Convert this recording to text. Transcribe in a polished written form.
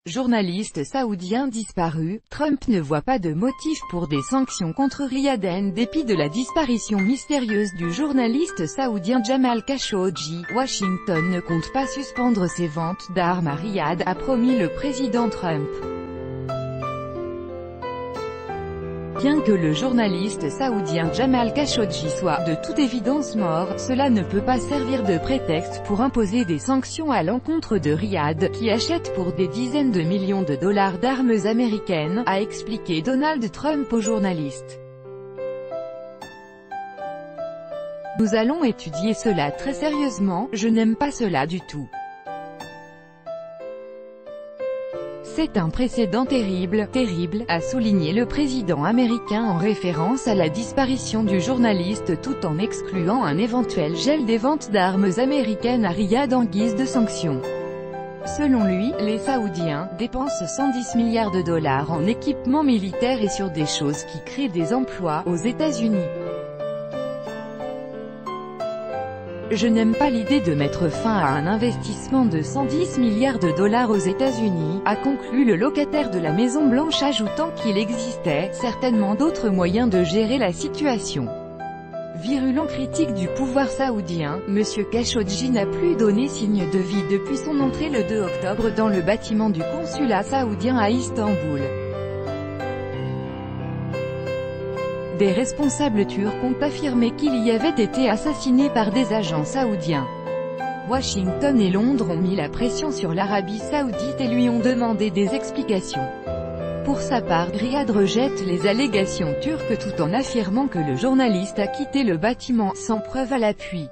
Journaliste saoudien disparu, Trump ne voit pas de motif pour des sanctions contre Riyad en dépit de la disparition mystérieuse du journaliste saoudien Jamal Khashoggi. Washington ne compte pas suspendre ses ventes d'armes à Riyad, a promis le président Trump. Bien que le journaliste saoudien Jamal Khashoggi soit de toute évidence mort, cela ne peut pas servir de prétexte pour imposer des sanctions à l'encontre de Riyad, qui achète pour des dizaines de millions de dollars d'armes américaines, a expliqué Donald Trump aux journalistes. Nous allons étudier cela très sérieusement, je n'aime pas cela du tout. C'est un précédent terrible, a souligné le président américain en référence à la disparition du journaliste tout en excluant un éventuel gel des ventes d'armes américaines à Riyad en guise de sanction. Selon lui, les Saoudiens dépensent 110 milliards de dollars en équipement militaire et sur des choses qui créent des emplois aux États-Unis. Je n'aime pas l'idée de mettre fin à un investissement de 110 milliards de dollars aux États-Unis, a conclu le locataire de la Maison-Blanche, ajoutant qu'il existait certainement d'autres moyens de gérer la situation. Virulent critique du pouvoir saoudien, M. Khashoggi n'a plus donné signe de vie depuis son entrée le 2 octobre dans le bâtiment du consulat saoudien à Istanbul. Des responsables turcs ont affirmé qu'il y avait été assassiné par des agents saoudiens. Washington et Londres ont mis la pression sur l'Arabie saoudite et lui ont demandé des explications. Pour sa part, Riyad rejette les allégations turques tout en affirmant que le journaliste a quitté le bâtiment sans preuve à l'appui.